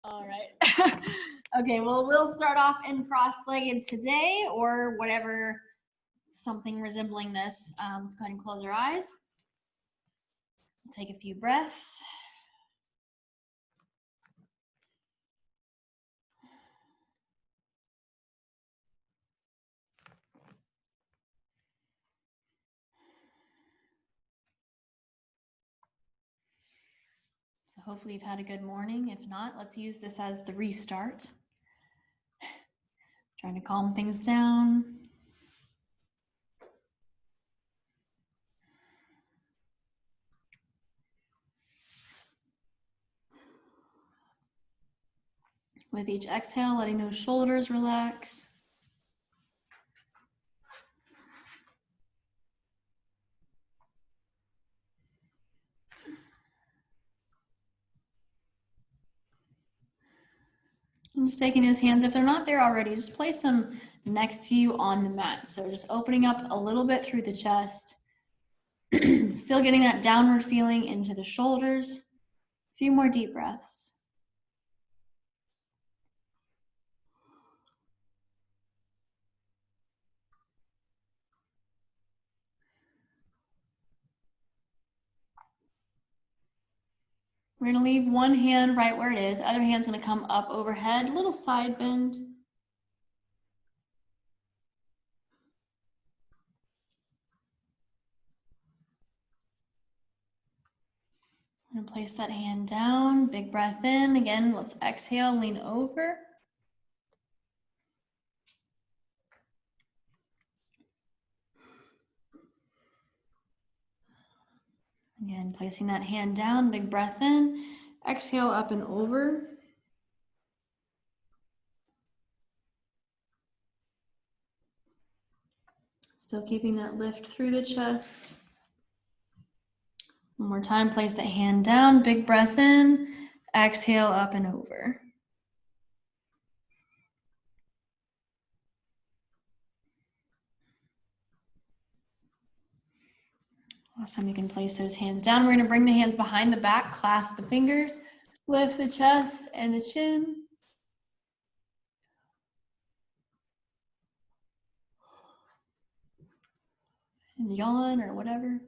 All right. Okay, well, we'll start off in cross-legged today or whatever, something resembling this. Let's go ahead and close our eyes. Take a few breaths. So hopefully you've had a good morning. If not, let's use this as the restart. Trying to calm things down. With each exhale, letting those shoulders relax. And just taking those hands, if they're not there already, just place them next to you on the mat. So just opening up a little bit through the chest. Still getting that downward feeling into the shoulders. A few more deep breaths. We're gonna leave one hand right where it is. Other hand's gonna come up overhead, little side bend. I'm gonna place that hand down, big breath in. Again, let's exhale, lean over. Again, placing that hand down, big breath in. Exhale up and over. Still keeping that lift through the chest. One more time, place that hand down, big breath in. Exhale up and over. Awesome, you can place those hands down. We're gonna bring the hands behind the back, clasp the fingers, lift the chest and the chin. And yawn or whatever.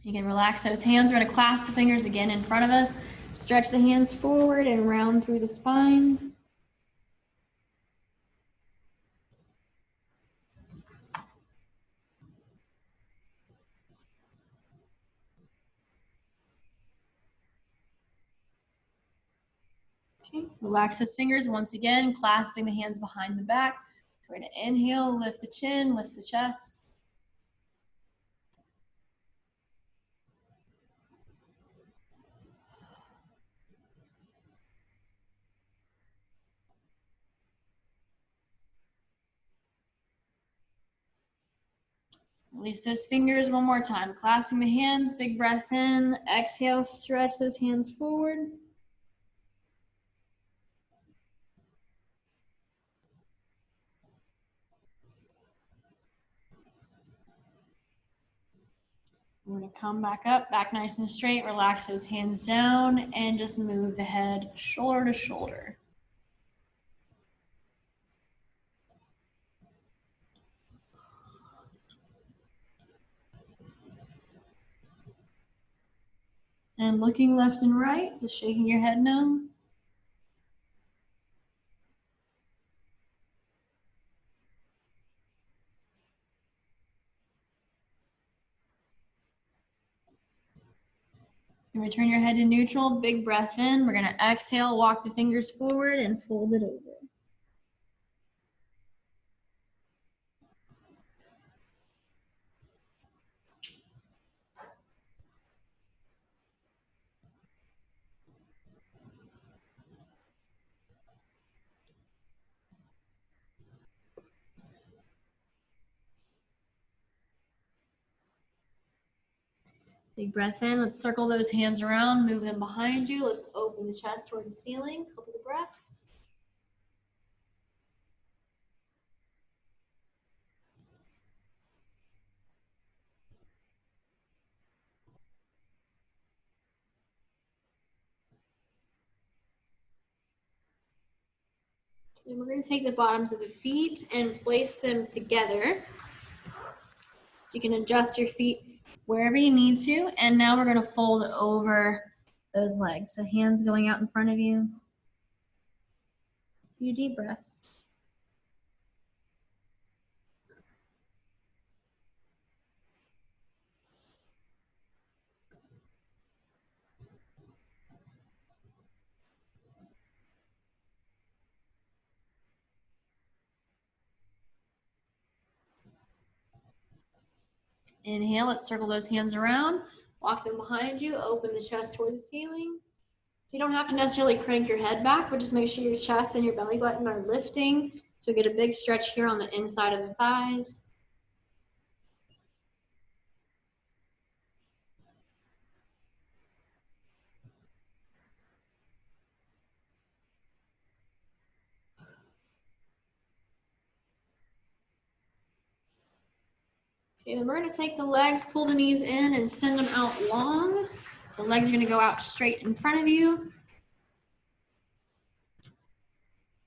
You can relax those hands. We're gonna clasp the fingers again in front of us. Stretch the hands forward and round through the spine. Okay, relax those fingers once again, clasping the hands behind the back. We're gonna inhale, lift the chin, lift the chest. Release those fingers one more time. Clasping the hands, big breath in. Exhale, stretch those hands forward. We're gonna come back up, back nice and straight. Relax those hands down and just move the head shoulder to shoulder. And looking left and right, just shaking your head no. And return your head to neutral, big breath in. We're gonna exhale, walk the fingers forward and fold it over. Big breath in. Let's circle those hands around, move them behind you. Let's open the chest toward the ceiling. Couple of breaths. And we're going to take the bottoms of the feet and place them together. You can adjust your feet wherever you need to. And now we're going to fold over those legs. So hands going out in front of you. A few deep breaths. Inhale, let's circle those hands around. Walk them behind you, open the chest toward the ceiling. So you don't have to necessarily crank your head back, but just make sure your chest and your belly button are lifting. So get a big stretch here on the inside of the thighs. Okay, then we're gonna take the legs, pull the knees in and send them out long. So legs are gonna go out straight in front of you.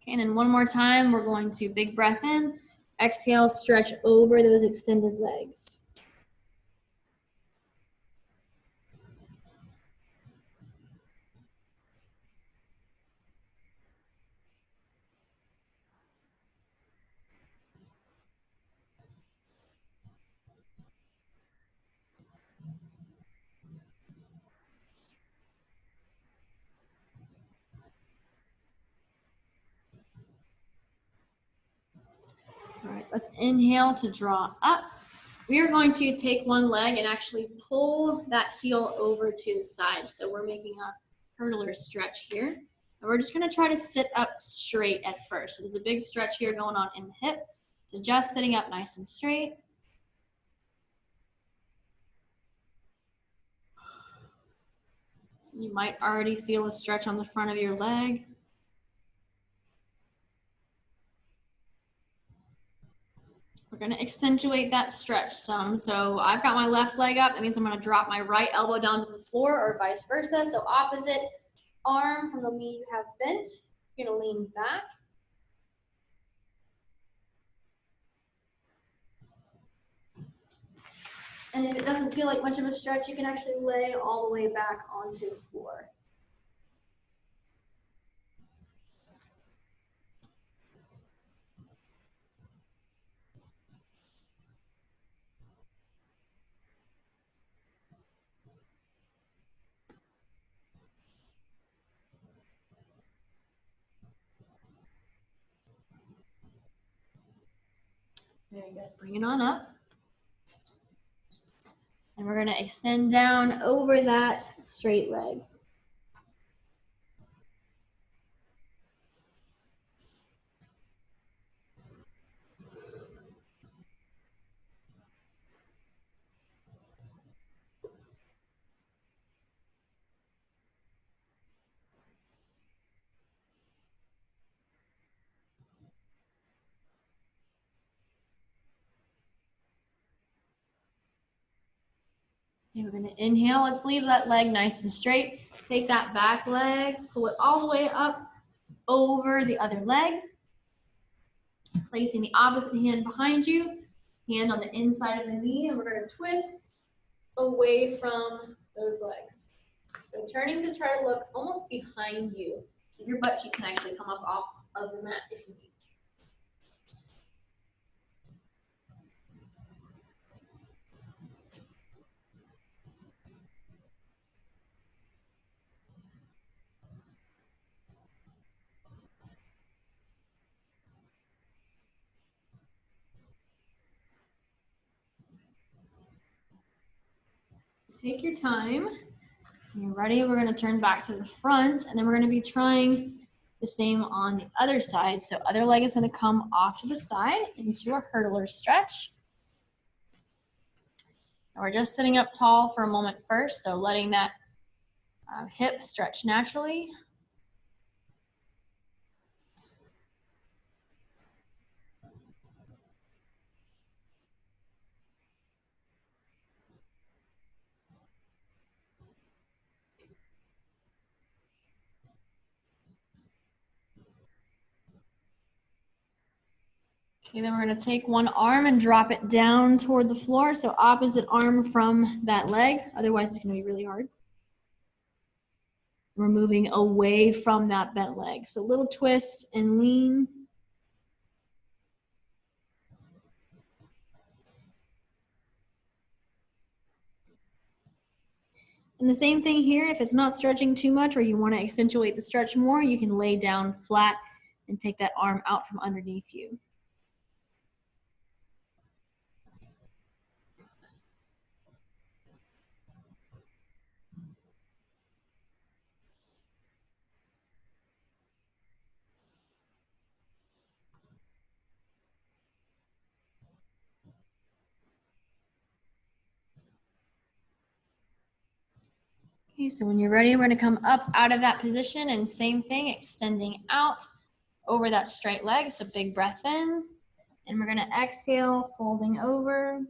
Okay, and then one more time, we're going to big breath in, exhale, stretch over those extended legs. All right, let's inhale to draw up. We are going to take one leg and actually pull that heel over to the side. So we're making a hurdler stretch here. And we're just gonna try to sit up straight at first. So there's a big stretch here going on in the hip. So just sitting up nice and straight. You might already feel a stretch on the front of your leg. We're gonna accentuate that stretch some. So I've got my left leg up. That means I'm gonna drop my right elbow down to the floor or vice versa. So opposite arm from the knee you have bent. You're gonna lean back. And if it doesn't feel like much of a stretch, you can actually lay all the way back onto the floor. Very good. Bring it on up. And we're going to extend down over that straight leg. Okay, we're going to inhale. Let's leave that leg nice and straight. Take that back leg, pull it all the way up over the other leg. Placing the opposite hand behind you, hand on the inside of the knee, and we're going to twist away from those legs. So turning to try to look almost behind you. Your butt cheek can actually come up off of the mat if you need. Take your time. When you're ready, we're going to turn back to the front, and then we're going to be trying the same on the other side. So other leg is going to come off to the side into a hurdler stretch. And we're just sitting up tall for a moment first, so letting that hip stretch naturally. Okay, then we're gonna take one arm and drop it down toward the floor. So opposite arm from that leg, otherwise it's gonna be really hard. We're moving away from that bent leg. So little twist and lean. And the same thing here, if it's not stretching too much or you want to accentuate the stretch more, you can lay down flat and take that arm out from underneath you. Okay, so when you're ready, we're gonna come up out of that position and same thing, extending out over that straight leg. So big breath in, and we're gonna exhale, folding over.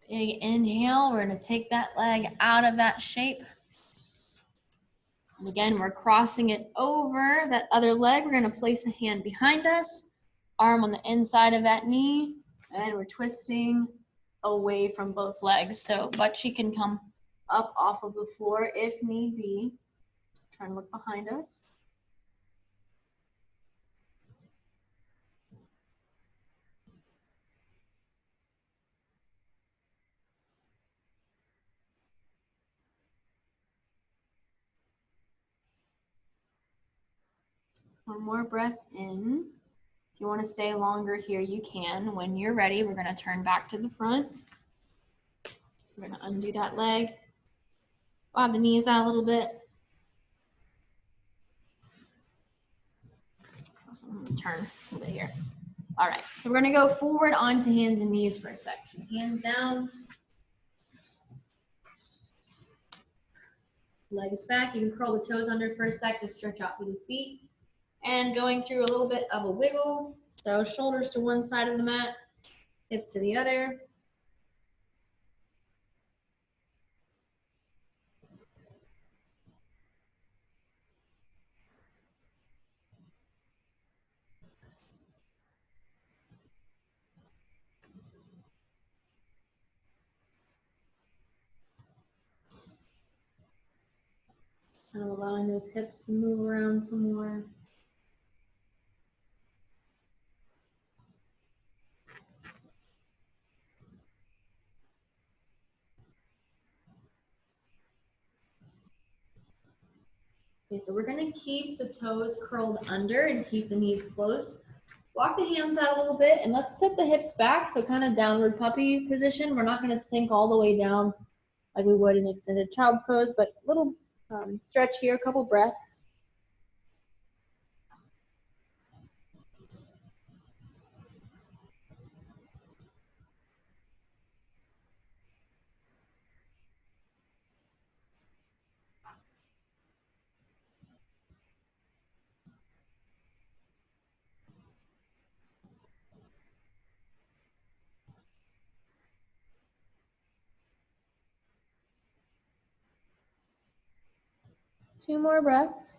Big inhale, we're gonna take that leg out of that shape. And again, we're crossing it over that other leg. We're gonna place a hand behind us, arm on the inside of that knee, and we're twisting away from both legs. So butt cheek can come up off of the floor if need be. Trying to look behind us. One more breath in. If you want to stay longer here, you can. When you're ready, we're going to turn back to the front. We're going to undo that leg. Bob the knees out a little bit. So I'm going to turn a little bit here. All right, so we're going to go forward onto hands and knees for a sec. So hands down. Legs back. You can curl the toes under for a sec to stretch out through the feet. And going through a little bit of a wiggle. So shoulders to one side of the mat, hips to the other. Kind of allowing those hips to move around some more. Okay, so we're gonna keep the toes curled under and keep the knees close. Walk the hands out a little bit and let's set the hips back. So kind of downward puppy position. We're not gonna sink all the way down like we would in extended child's pose, but a little stretch here, a couple breaths. Two more breaths.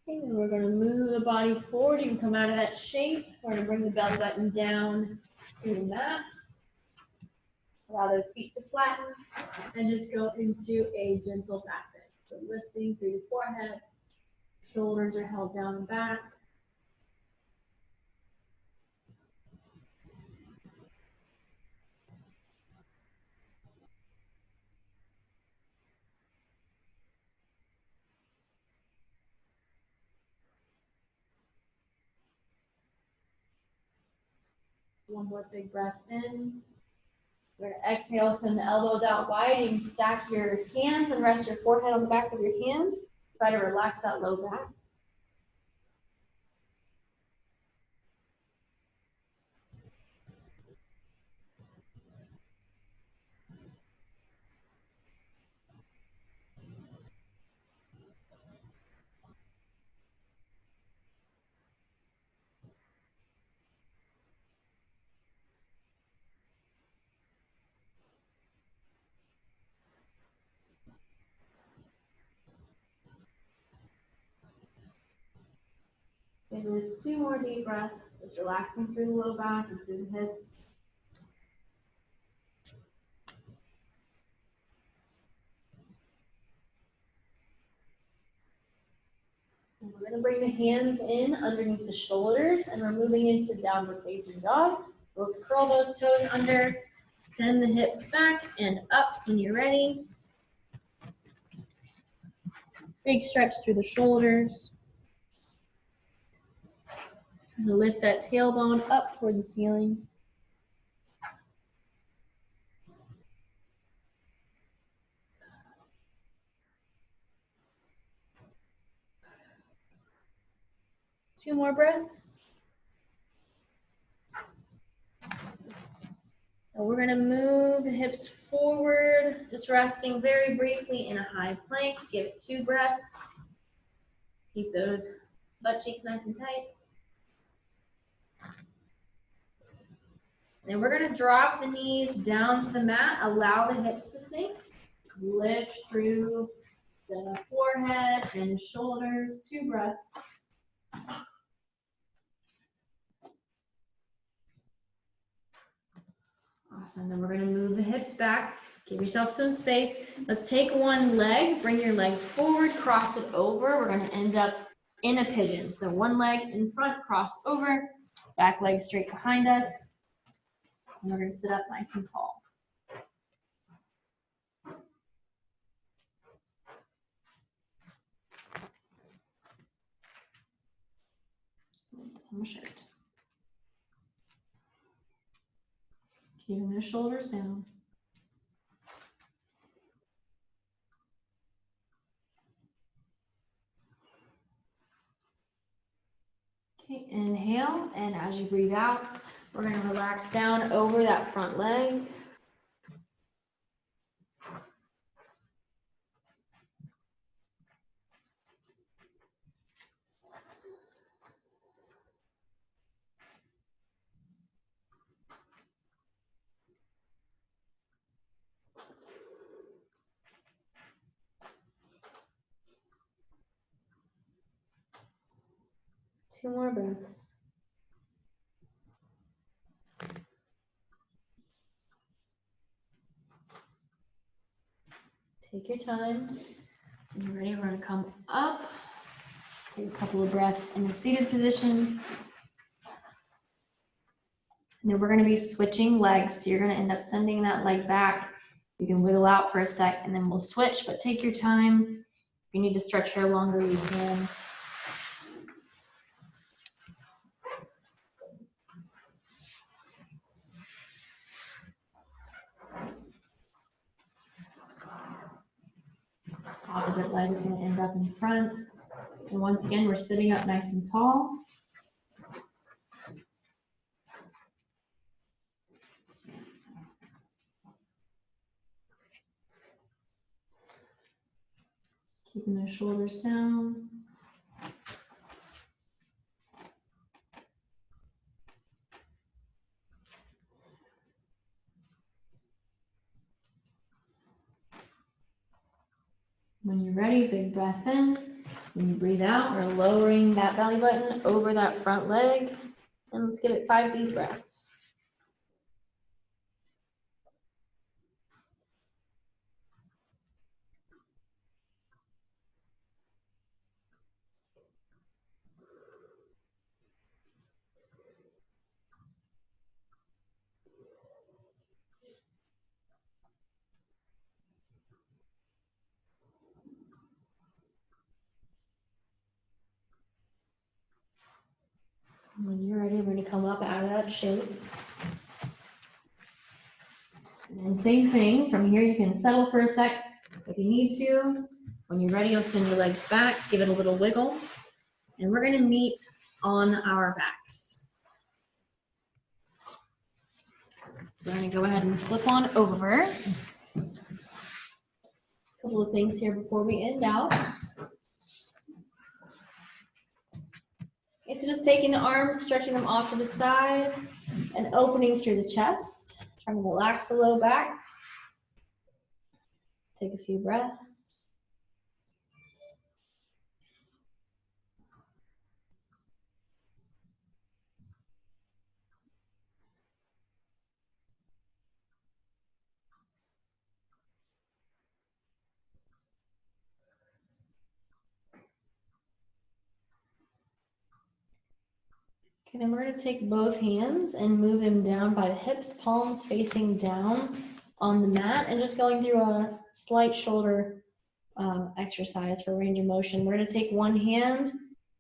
Okay, and we're gonna move the body forward. You can come out of that shape. We're gonna bring the belly button down to the mat. Allow those feet to flatten and just go into a gentle back bend. So lifting through the forehead, shoulders are held down and back. One more big breath in. We're gonna exhale, send the elbows out wide. You can stack your hands and rest your forehead on the back of your hands. Try to relax that low back. Give this 2 more deep breaths, just relaxing through the low back and through the hips. And we're going to bring the hands in underneath the shoulders, and we're moving into downward facing dog. So let's curl those toes under, send the hips back and up when you're ready. Big stretch through the shoulders. And lift that tailbone up toward the ceiling. Two more breaths. And we're gonna move the hips forward, just resting very briefly in a high plank. Give it 2 breaths. Keep those butt cheeks nice and tight. And we're gonna drop the knees down to the mat, allow the hips to sink. Lift through the forehead and the shoulders, 2 breaths. Awesome, then we're gonna move the hips back. Give yourself some space. Let's take one leg, bring your leg forward, cross it over. We're gonna end up in a pigeon. So one leg in front, crossed over, back leg straight behind us. And we're gonna sit up nice and tall. Shirt. Keeping the shoulders down. Okay, inhale, and as you breathe out, we're going to relax down over that front leg. Two more breaths. Take your time. When you're ready, we're going to come up. Take a couple of breaths in a seated position. And then we're going to be switching legs. So you're going to end up sending that leg back. You can wiggle out for a sec and then we'll switch, but take your time. If you need to stretch hair longer, you can. Opposite leg is going to end up in front. And once again, we're sitting up nice and tall. Keeping the shoulders down. When you're ready, big breath in. When you breathe out, we're lowering that belly button over that front leg. And let's give it 5 deep breaths. When you're ready, we're going to come up out of that shape. And then same thing, from here you can settle for a sec if you need to. When you're ready, you'll send your legs back, give it a little wiggle, and we're gonna meet on our backs. So we're gonna go ahead and flip on over. A couple of things here before we end out. Okay, so just taking the arms, stretching them off to the side, and opening through the chest. Trying to relax the low back. Take a few breaths. Okay, then we're going to take both hands and move them down by the hips, palms facing down on the mat, and just going through a slight shoulder exercise for range of motion. We're going to take one hand,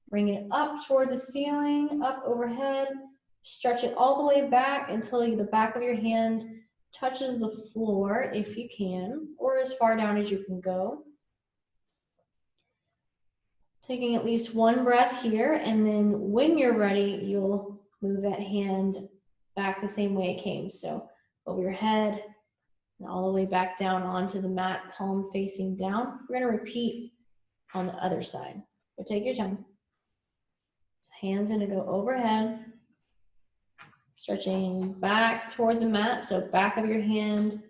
bring it up toward the ceiling, up overhead, stretch it all the way back until the back of your hand touches the floor if you can, or as far down as you can go. Taking at least one breath here, and then when you're ready, you'll move that hand back the same way it came. So over your head and all the way back down onto the mat, palm facing down. We're going to repeat on the other side. So take your time. So hands going to go overhead, stretching back toward the mat. So back of your hand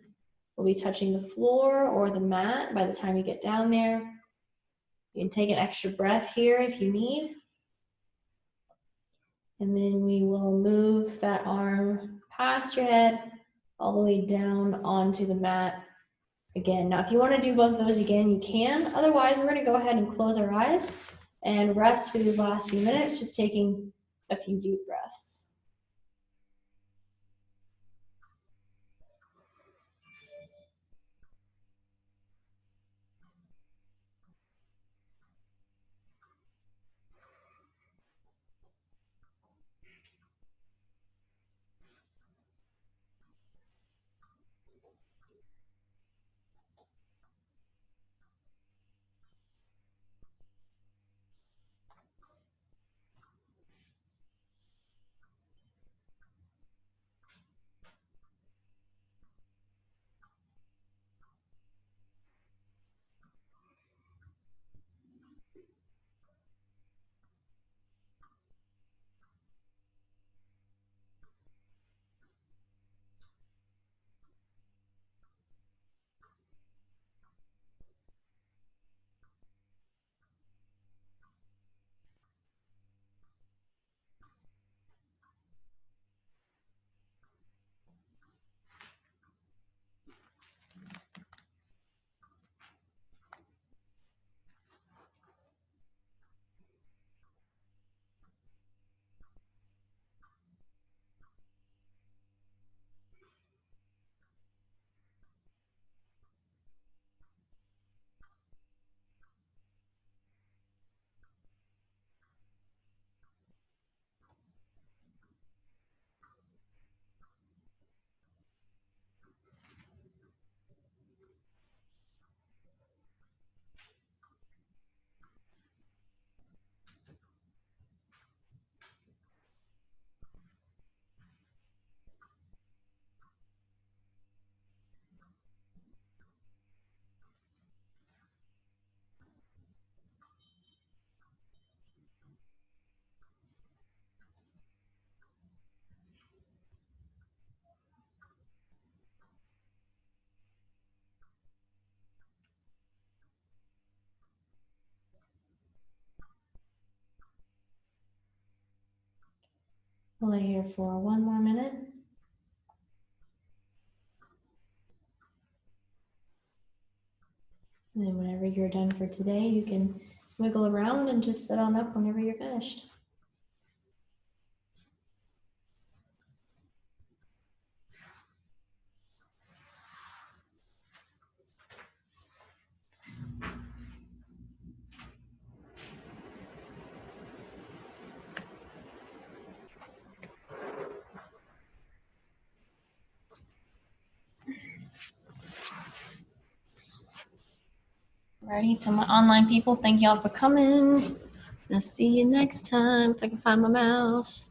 will be touching the floor or the mat by the time you get down there. You can take an extra breath here if you need. And then we will move that arm past your head, all the way down onto the mat again. Now, if you want to do both of those again, you can. Otherwise, we're going to go ahead and close our eyes and rest for these last few minutes, just taking a few deep breaths. We'll lay here for one more minute. And then whenever you're done for today, you can wiggle around and just sit on up whenever you're finished. Alrighty, so my online people, thank y'all for coming. I'll see you next time if I can find my mouse.